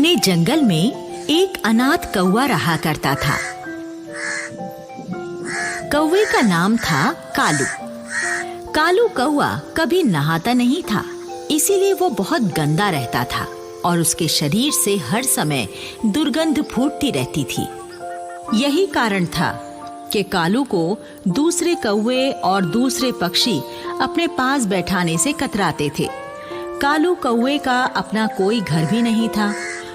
अपने जंगल में एक अनाथ कौवा रहा करता था। कौवे का नाम था कालू। कालू कौवा कभी नहाता नहीं था, इसीलिए वो बहुत गंदा रहता था और उसके शरीर से हर समय दुर्गंध फूटती रहती थी। यही कारण था कि कालू को दूसरे कौवे और दूसरे पक्षी अपने पास बैठाने से कतराते थे। कालू कौवे का अपना कोई घर भी नहीं था।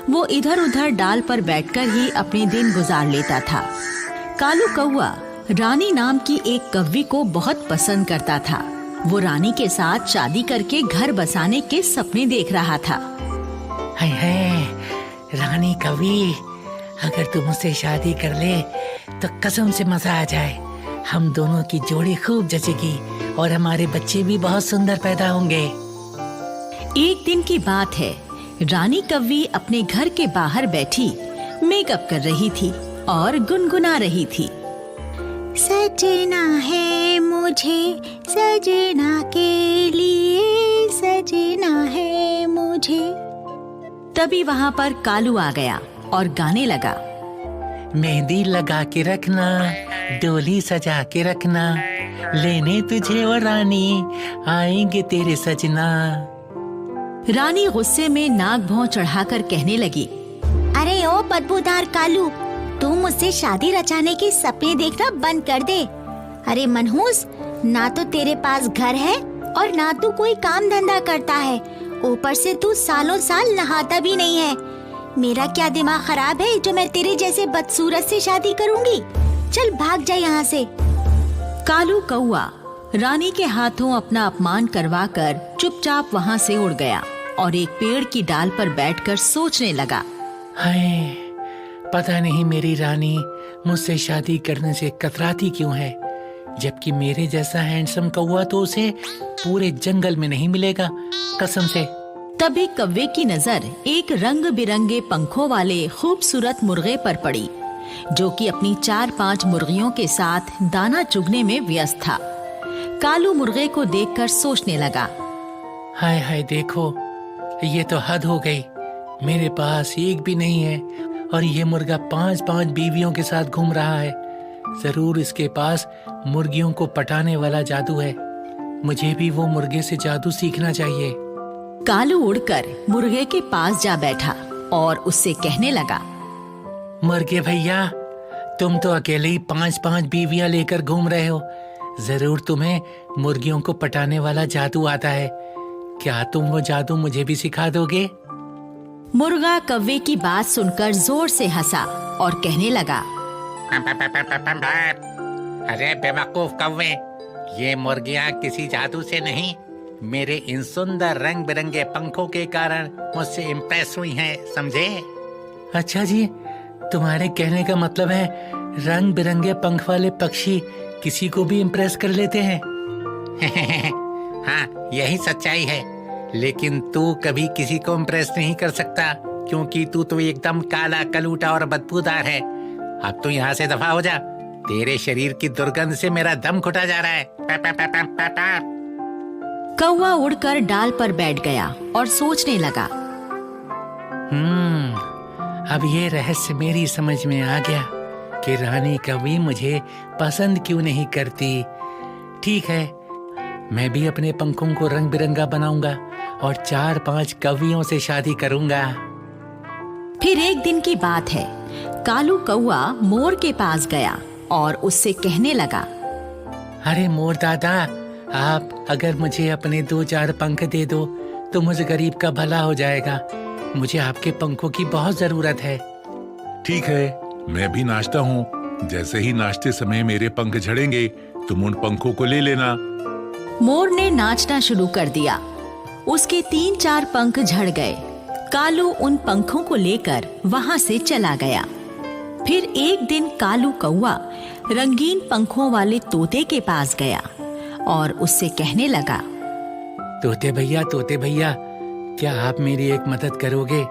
वो इधर उधर डाल पर बैठकर ही अपने दिन गुजार लेता था। कालू कौवा रानी नाम की एक कौवी को बहुत पसंद करता था। वो रानी के साथ शादी करके घर बसाने के सपने देख रहा था। हाय हाय, रानी कौवी, अगर तू मुझसे शादी कर ले तो कसम से मजा आ जाए। हम दोनों की जोड़ी खूब जचेगी और हमारे बच्चे भी बहुत सुंदर पैदा होंगे। एक दिन की बात है, रानी कौवी अपने घर के बाहर बैठी मेकअप कर रही थी और गुनगुना रही थी। सजना है मुझे सजना के लिए, सजना है मुझे। तभी वहाँ पर कालू आ गया और गाने लगा। मेहंदी लगा के रखना, डोली सजा के रखना, लेने तुझे वो रानी आएंगे तेरे सजना। रानी गुस्से में नाक भौं चढ़ाकर कहने लगी, अरे ओ बदबूदार कालू, तू मुझसे शादी रचाने के सपने देखना बंद कर दे। अरे मनहूस, ना तो तेरे पास घर है और ना तू कोई काम धंधा करता है, ऊपर से तू सालों साल नहाता भी नहीं है। मेरा क्या दिमाग खराब है जो मैं तेरे जैसे बदसूरत से शादी करूंगी? चल भाग जा यहाँ से। कालू कौवा रानी के हाथों अपना अपमान करवाकर चुपचाप वहाँ से उड़ गया और एक पेड़ की डाल पर बैठकर सोचने लगा। हाय, पता नहीं मेरी रानी मुझसे शादी करने से कतराती क्यों है, जबकि मेरे जैसा हैंडसम कौवा तो उसे पूरे जंगल में नहीं मिलेगा, कसम से। तभी कौवे की नजर एक रंग बिरंगे पंखों वाले खूबसूरत मुर्गे पर पड़ी, जो कि अपनी 4-5 मुर्गियों के साथ दाना चुगने में व्यस्त था। कालू मुर्गे को देखकर सोचने लगा, हाय हाय, देखो ये तो हद हो गई। मेरे पास एक भी नहीं है और ये मुर्गा 5-5 बीवियों के साथ घूम रहा है। जरूर इसके पास मुर्गियों को पटाने वाला जादू है। मुझे भी वो मुर्गे से जादू सीखना चाहिए। कालू उड़कर मुर्गे के पास जा बैठा और उससे कहने लगा, मुर्गे भैया, तुम तो अकेले ही 5-5 बीवियां लेकर घूम रहे हो। जरूर तुम्हें मुर्गियों को पटाने वाला जादू आता है। क्या तुम वो जादू मुझे भी सिखा दोगे? मुर्गा कौवे की बात सुनकर जोर से हंसा और कहने लगा, अरे बेवकूफ कौवे, ये मुर्गियाँ किसी जादू से नहीं, मेरे इन सुंदर रंग बिरंगे पंखों के कारण मुझसे इम्प्रेस हुई हैं, समझे? अच्छा जी, तुम्हारे कहने का मतलब है रंग बिरंगे पंख वाले पक्षी किसी को भी इम्प्रेस कर लेते हैं। हाँ, यही सच्चाई है। लेकिन तू कभी किसी को इम्प्रेस नहीं कर सकता, क्योंकि तू तो एकदम काला कलूटा और बदबूदार है। अब तू यहाँ से दफा हो जा, तेरे शरीर की दुर्गंध से मेरा दम घुटा जा रहा है। पा, पा, पा, पा, पा, पा। कौवा उड़कर डाल पर बैठ गया और सोचने लगा। अब ये रहस्य मेरी समझ में आ गया कि रानी कौवी मुझे पसंद क्यों नहीं करती। ठीक है, मैं भी अपने पंखों को रंग बिरंगा बनाऊंगा और 4-5 कौवियों से शादी करूंगा। फिर एक दिन की बात है, कालू कौवा मोर के पास गया और उससे कहने लगा, अरे मोर दादा, आप अगर मुझे अपने 2-4 पंख दे दो तो मुझ गरीब का भला हो जाएगा। मुझे आपके पंखों की बहुत जरूरत है। ठीक है, मैं भी नाचता हूँ। जैसे ही नाचते समय मेरे पंख झड़ेंगे तुम उन पंखों को ले लेना। मोर ने नाचना शुरू कर दिया। उसके 3-4 पंख झड़ गए। कालू उन पंखों को लेकर वहाँ से चला गया। फिर एक दिन कालू कौवा रंगीन पंखों वाले तोते के पास गया और उससे कहने लगा, तोते भैया, क्या आप मेरी एक मदद करोगे?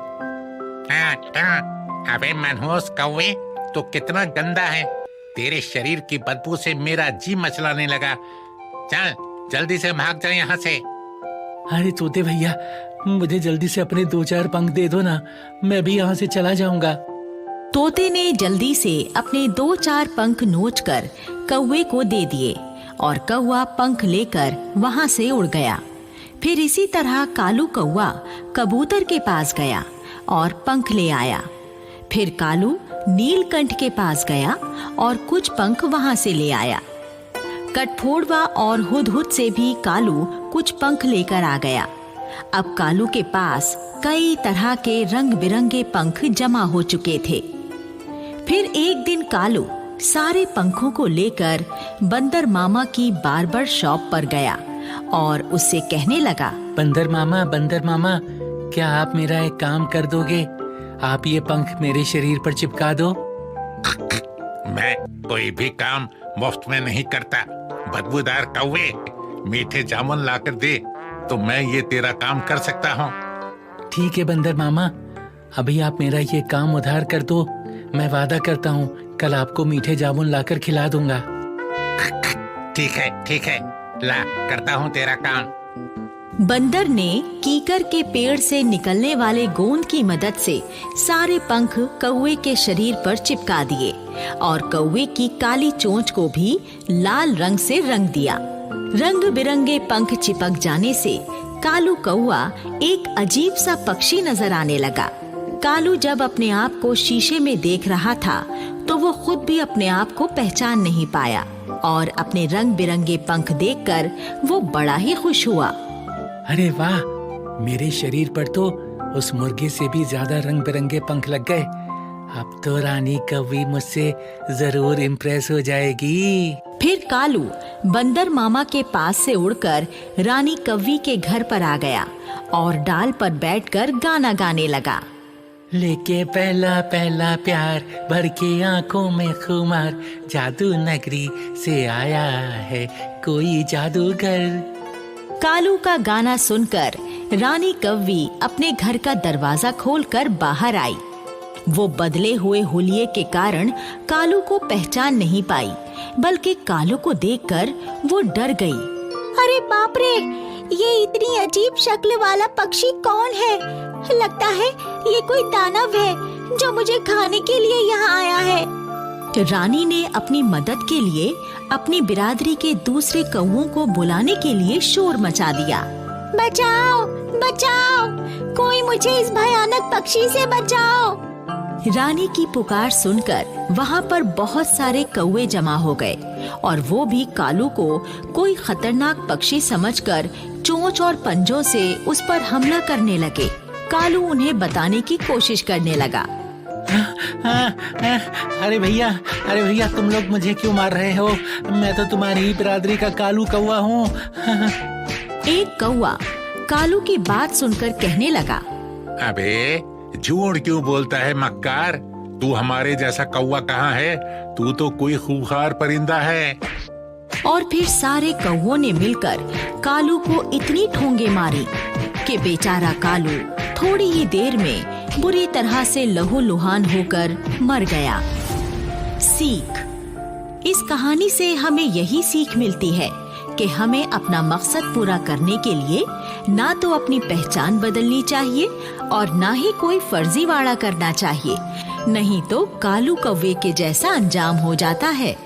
अबे मनहूस कौवे, तो कितना गंदा है। तेरे शरीर की बदबू से मेरा जी मचलाने लगा। चल जल्दी से भाग जा यहाँ से। अरे तोते भैया, मुझे जल्दी से अपने 2-4 पंख दे दो ना, मैं भी यहाँ से चला जाऊंगा। तोते ने जल्दी से अपने 2-4 पंख नोचकर कौवे को दे दिए और कौवा पंख लेकर वहां से उड़ गया। फिर इसी तरह कालू कौवा कबूतर के पास गया और पंख ले आया। फिर कालू नीलकंठ के पास गया और कुछ पंख वहां से ले आया। कठफोड़वा और हुदहुद से भी कालू कुछ पंख लेकर आ गया। अब कालू के पास कई तरह के रंग बिरंगे पंख जमा हो चुके थे। फिर एक दिन कालू सारे पंखों को लेकर बंदर मामा की बार्बर शॉप पर गया और उससे कहने लगा, बंदर मामा, क्या आप मेरा एक काम कर दोगे? आप ये पंख मेरे शरीर पर चिपका दो। मैं कोई भी काम मुफ्त में नहीं करता। बदबूदार कौवे, मीठे जामुन लाकर दे तो मैं ये तेरा काम कर सकता हूँ। ठीक है बंदर मामा, अभी आप मेरा ये काम उधार कर दो। मैं वादा करता हूँ कल आपको मीठे जामुन लाकर खिला दूंगा। ठीक है, ला करता हूँ तेरा काम। बंदर ने कीकर के पेड़ से निकलने वाले गोंद की मदद से सारे पंख कौवे के शरीर पर चिपका दिए और कौवे की काली चोंच को भी लाल रंग से रंग दिया। रंग बिरंगे पंख चिपक जाने से कालू कौवा एक अजीब सा पक्षी नजर आने लगा। कालू जब अपने आप को शीशे में देख रहा था तो वो खुद भी अपने आप को पहचान नहीं पाया और अपने रंग बिरंगे पंख देखकर वो बड़ा ही खुश हुआ। अरे वाह, मेरे शरीर पर तो उस मुर्गे से भी ज्यादा रंग बिरंगे पंख लग गए। अब तो रानी कौवी मुझसे जरूर इम्प्रेस हो जाएगी। फिर कालू बंदर मामा के पास से उड़कर रानी कौवी के घर पर आ गया और डाल पर बैठकर गाना गाने लगा। लेके पहला पहला प्यार, भर के आंखों में खुमार, जादू नगरी से आया है कोई जादूगर। कालू का गाना सुनकर रानी कौवी अपने घर का दरवाजा खोलकर बाहर आई। वो बदले हुए हुलिये के कारण कालू को पहचान नहीं पाई, बल्कि कालू को देखकर वो डर गई। अरे बाप रे, ये इतनी अजीब शक्ल वाला पक्षी कौन है? लगता है ये कोई दानव है जो मुझे खाने के लिए यहाँ आया है। रानी ने अपनी मदद के लिए अपनी बिरादरी के दूसरे कौवों को बुलाने के लिए शोर मचा दिया। बचाओ, बचाओ, कोई मुझे इस भयानक पक्षी से बचाओ। रानी की पुकार सुनकर वहाँ पर बहुत सारे कौवे जमा हो गए और वो भी कालू को कोई खतरनाक पक्षी समझकर चोंच और पंजों से उस पर हमला करने लगे। कालू उन्हें बताने की कोशिश करने लगा। अरे भैया, तुम लोग मुझे क्यों मार रहे हो? मैं तो तुम्हारी ही बिरादरी का कालू कौवा हूँ। एक कौवा कालू की बात सुनकर कहने लगा, अबे झूठ क्यों बोलता है मक्कार? तू हमारे जैसा कौवा कहाँ है? तू तो कोई खूंखार परिंदा है। और फिर सारे कौवों ने मिलकर कालू को इतनी ठोंगे मारी कि बेचारा कालू थोड़ी ही देर में बुरी तरह से लहूलुहान होकर मर गया। सीख, इस कहानी से हमें यही सीख मिलती है कि हमें अपना मकसद पूरा करने के लिए ना तो अपनी पहचान बदलनी चाहिए और ना ही कोई फर्जीवाड़ा करना चाहिए, नहीं तो कालू कौवे के जैसा अंजाम हो जाता है।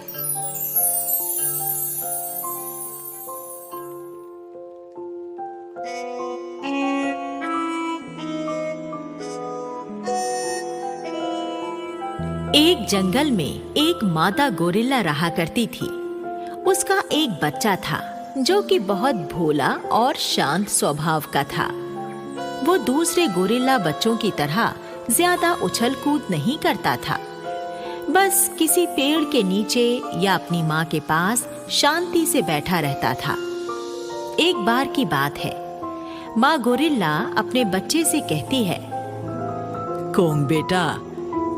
एक जंगल में एक मादा गोरिल्ला रहा करती थी। उसका एक बच्चा था जो कि बहुत भोला और शांत स्वभाव का था। वो दूसरे गोरिल्ला बच्चों की तरह ज्यादा उछल कूद नहीं करता था, बस किसी पेड़ के नीचे या अपनी माँ के पास शांति से बैठा रहता था। एक बार की बात है, माँ गोरिल्ला अपने बच्चे से कहती है, कोंग बेटा,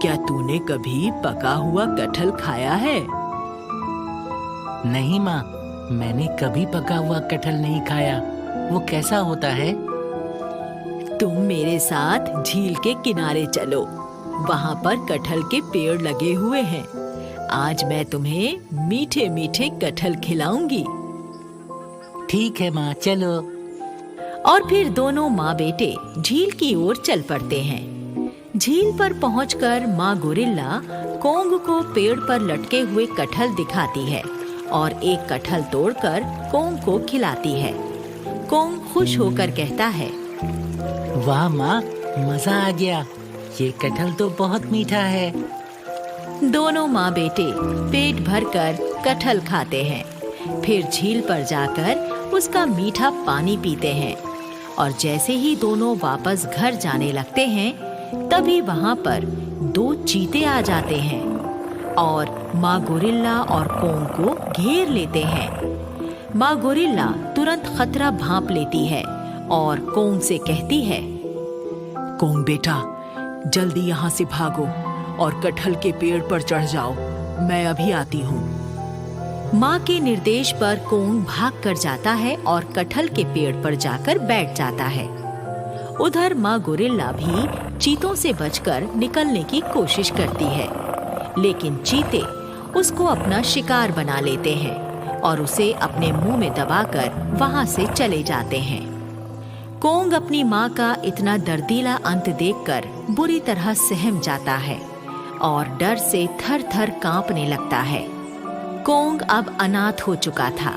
क्या तूने कभी पका हुआ कटहल खाया है? नहीं माँ, मैंने कभी पका हुआ कटहल नहीं खाया। वो कैसा होता है? तुम मेरे साथ झील के किनारे चलो, वहाँ पर कटहल के पेड़ लगे हुए हैं। आज मैं तुम्हें मीठे मीठे कटहल खिलाऊंगी। ठीक है माँ, चलो। और फिर दोनों माँ बेटे झील की ओर चल पड़ते हैं। झील पर पहुंचकर माँ गोरिल्ला कोंग को पेड़ पर लटके हुए कटहल दिखाती है और एक कटहल तोड़कर कोंग को खिलाती है। कोंग खुश होकर कहता है, वाह माँ, मजा आ गया। ये कटहल तो बहुत मीठा है। दोनों माँ बेटे पेट भरकर कटहल खाते हैं। फिर झील पर जाकर उसका मीठा पानी पीते हैं और जैसे ही दोनों वापस घर जाने लगते हैं तभी वहाँ पर 2 चीते आ जाते हैं और माँ गोरिल्ला और कोंग को घेर लेते हैं। माँ गोरिल्ला तुरंत खतरा भांप लेती है और कोंग से कहती है, कोंग बेटा, जल्दी यहाँ से भागो और कटहल के पेड़ पर चढ़ जाओ। मैं अभी आती हूँ। माँ के निर्देश पर कोंग भाग कर जाता है और कटहल के पेड़ पर जाकर बैठ जाता है। उधर माँ गोरिल्ला भी चीतों से बचकर निकलने की कोशिश करती है, लेकिन चीते उसको अपना शिकार बना लेते हैं और उसे अपने मुंह में दबाकर वहां से चले जाते हैं। कोंग अपनी माँ का इतना दर्दीला अंत देखकर बुरी तरह सहम जाता है और डर से थर-थर कांपने लगता है। कोंग अब अनाथ हो चुका था।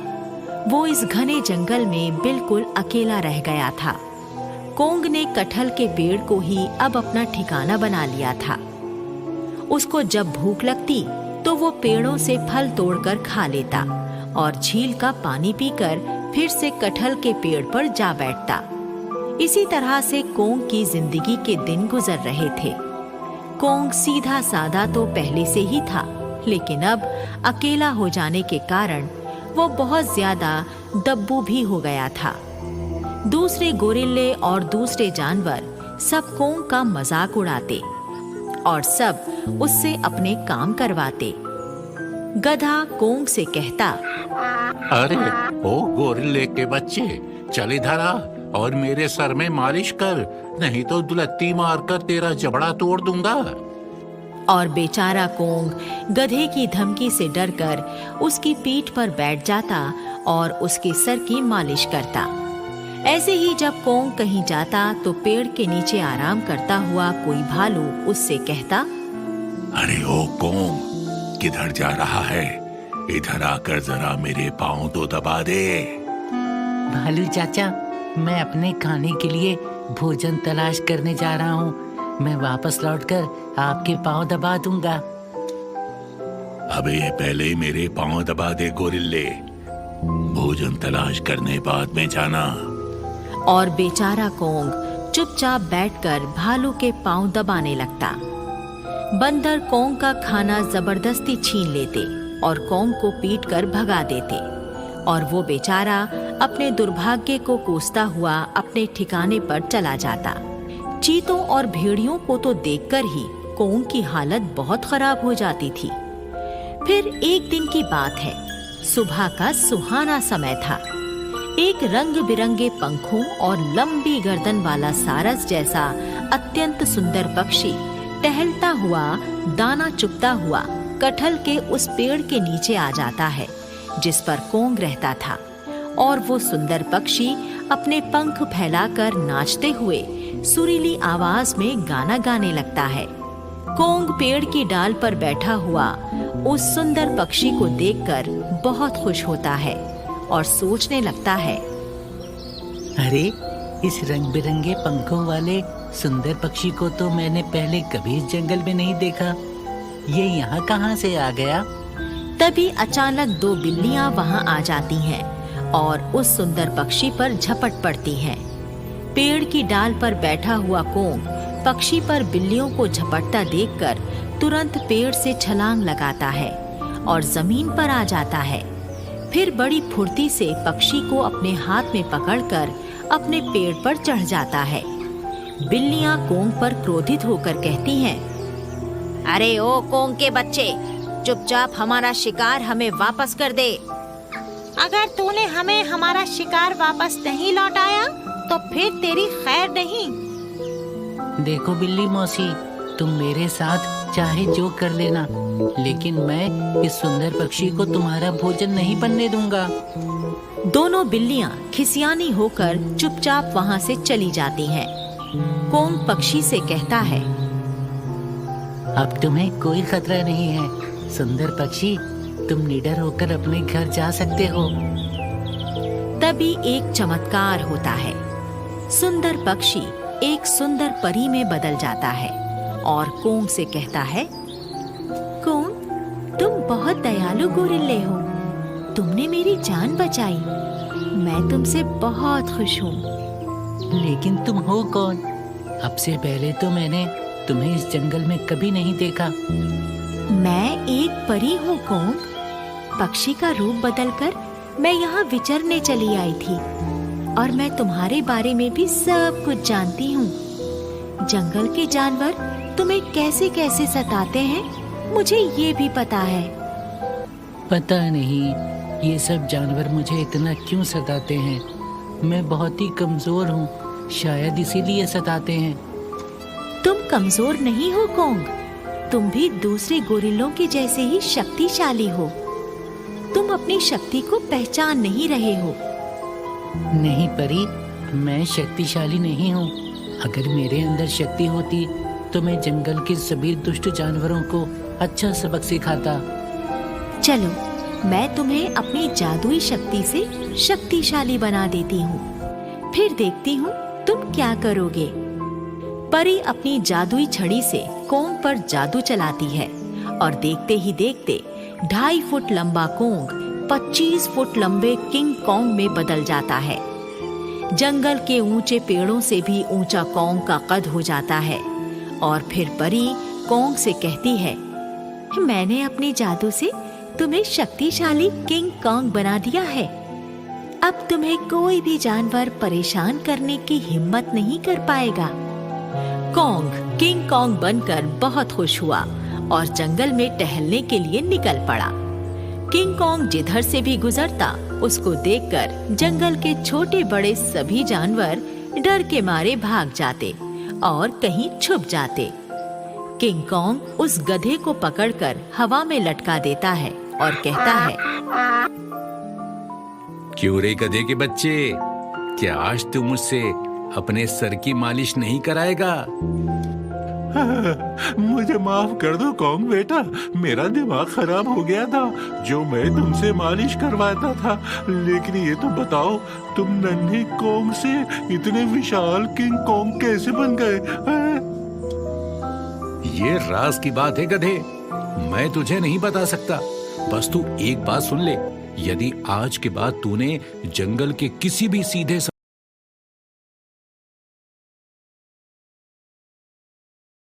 वो इस घने जंगल में बिल्कुल अकेला रह गया था। कोंग ने कटहल के पेड़ को ही अब अपना ठिकाना बना लिया था। उसको जब भूख लगती तो वो पेड़ों से फल तोड़कर खा लेता और झील का पानी पीकर फिर से कटहल के पेड़ पर जा बैठता। इसी तरह से कोंग की जिंदगी के दिन गुजर रहे थे। कोंग सीधा साधा तो पहले से ही था, लेकिन अब अकेला हो जाने के कारण वो बहुत ज्यादा दब्बू भी हो गया था। दूसरे गोरिल्ले और दूसरे जानवर सब कोंग का मजाक उड़ाते और सब उससे अपने काम करवाते। गधा कोंग से कहता, अरे ओ गोरिल्ले के बच्चे, चल इधर आ और मेरे सर में मालिश कर, नहीं तो दुलत्ती मारकर तेरा जबड़ा तोड़ दूंगा। और बेचारा कोंग गधे की धमकी से डरकर उसकी पीठ पर बैठ जाता और उसके सर की मालिश करता। ऐसे ही जब कोंग कहीं जाता तो पेड़ के नीचे आराम करता हुआ कोई भालू उससे कहता, अरे ओ कोंग, किधर जा रहा है? इधर आकर जरा मेरे पाँव तो दबा दे। भालू चाचा, मैं अपने खाने के लिए भोजन तलाश करने जा रहा हूँ। मैं वापस लौटकर आपके पाँव दबा दूंगा। अबे पहले मेरे पाँव दबा दे गोरिल्ले, भोजन तलाश करने बाद में जाना। और बेचारा कोंग चुपचाप बैठकर भालू के पाँव दबाने लगता। बंदर कोंग का खाना जबरदस्ती छीन लेते और कोंग को पीटकर भगा देते और वो बेचारा अपने दुर्भाग्य को कोसता हुआ अपने ठिकाने पर चला जाता। चीतों और भेड़ियों को तो देखकर ही कोंग की हालत बहुत खराब हो जाती थी। फिर एक दिन की बात है, सुबह का सुहाना समय था। एक रंग बिरंगे पंखों और लंबी गर्दन वाला सारस जैसा अत्यंत सुंदर पक्षी टहलता हुआ, दाना चुगता हुआ कटहल के उस पेड़ के नीचे आ जाता है जिस पर कोंग रहता था। और वो सुंदर पक्षी अपने पंख फैलाकर नाचते हुए सुरीली आवाज में गाना गाने लगता है। कोंग पेड़ की डाल पर बैठा हुआ उस सुंदर पक्षी को देखकर बहुत खुश होता है और सोचने लगता है, अरे इस रंग बिरंगे पंखों वाले सुंदर पक्षी को तो मैंने पहले कभी इस जंगल में नहीं देखा। ये यहाँ कहाँ से आ गया? तभी अचानक 2 बिल्लियाँ वहाँ आ जाती हैं और उस सुंदर पक्षी पर झपट पड़ती हैं। पेड़ की डाल पर बैठा हुआ कोंग पक्षी पर बिल्लियों को झपटता देखकर तुरंत पेड़ से छलांग लगाता है और जमीन पर आ जाता है। फिर बड़ी फुर्ती से पक्षी को अपने हाथ में पकड़कर अपने पेड़ पर चढ़ जाता है। बिल्लियाँ कोंग पर क्रोधित होकर कहती हैं, अरे ओ कोंग के बच्चे, चुपचाप हमारा शिकार हमें वापस कर दे। अगर तूने हमें हमारा शिकार वापस नहीं लौटाया तो फिर तेरी खैर नहीं। देखो बिल्ली मौसी, तुम मेरे साथ चाहे जो कर लेना, लेकिन मैं इस सुंदर पक्षी को तुम्हारा भोजन नहीं बनने दूंगा। दोनों बिल्लियां खिसियानी होकर चुपचाप वहां से चली जाती हैं। कोंग पक्षी से कहता है, अब तुम्हें कोई खतरा नहीं है सुंदर पक्षी, तुम निडर होकर अपने घर जा सकते हो। तभी एक चमत्कार होता है। सुंदर पक्षी एक सुंदर परी में बदल जाता है और कोंग से कहता है, कोंग, तुम बहुत दयालु गोरिल्ले हो। तुमने मेरी जान बचाई। मैं तुमसे बहुत खुश हूँ। लेकिन तुम हो कौन? अब से पहले तो मैंने तुम्हें इस जंगल में कभी नहीं देखा। मैं एक परी हूँ कोंग। पक्षी का रूप बदलकर मैं यहाँ विचरने चली आई थी और मैं तुम्हारे बारे में भी सब कुछ जानती हूँ। जंगल के जानवर तुम्हें कैसे कैसे सताते हैं, मुझे ये भी पता है। पता नहीं ये सब जानवर मुझे इतना क्यों सताते हैं। मैं बहुत ही कमजोर हूँ, शायद इसीलिए सताते हैं। तुम कमजोर नहीं हो कोंग, तुम भी दूसरे गोरिल्लों के जैसे ही शक्तिशाली हो। तुम अपनी शक्ति को पहचान नहीं रहे हो। नहीं परी, मैं शक्तिशाली नहीं हूँ। अगर मेरे अंदर शक्ति होती तो मैं जंगल के सभी दुष्ट जानवरों को अच्छा सबक सिखाता। चलो, मैं तुम्हें अपनी जादुई शक्ति से शक्तिशाली बना देती हूँ, फिर देखती हूँ तुम क्या करोगे। परी अपनी जादुई छड़ी से कोंग पर जादू चलाती है और देखते ही देखते 2.5 फुट लंबा कोंग 25 फुट लंबे किंग कोंग में बदल जाता है। जंगल के ऊंचे पेड़ों से भी ऊंचा कोंग का कद हो जाता है और फिर परी कोंग से कहती है, मैंने अपने जादू से तुम्हें शक्तिशाली किंग कोंग बना दिया है। अब तुम्हें कोई भी जानवर परेशान करने की हिम्मत नहीं कर पाएगा। कोंग किंग कोंग बनकर बहुत खुश हुआ और जंगल में टहलने के लिए निकल पड़ा। किंग कोंग जिधर से भी गुजरता उसको देखकर जंगल के छोटे बड़े सभी जानवर डर के मारे भाग जाते और कहीं छुप जाते। किंग कोंग उस गधे को पकड़कर हवा में लटका देता है और कहता है, क्यों रे गधे के बच्चे, क्या आज तू मुझसे अपने सर की मालिश नहीं कराएगा? मुझे माफ कर दो कोंग बेटा, मेरा दिमाग खराब हो गया था जो मैं तुमसे मालिश करवाता था। लेकिन ये तो बताओ, तुम नन्ही कोंग से इतने विशाल किंग कोंग कैसे बन गए? ये राज की बात है गधे, मैं तुझे नहीं बता सकता। बस तू एक बात सुन ले, यदि आज के बाद तूने जंगल के किसी भी सीधे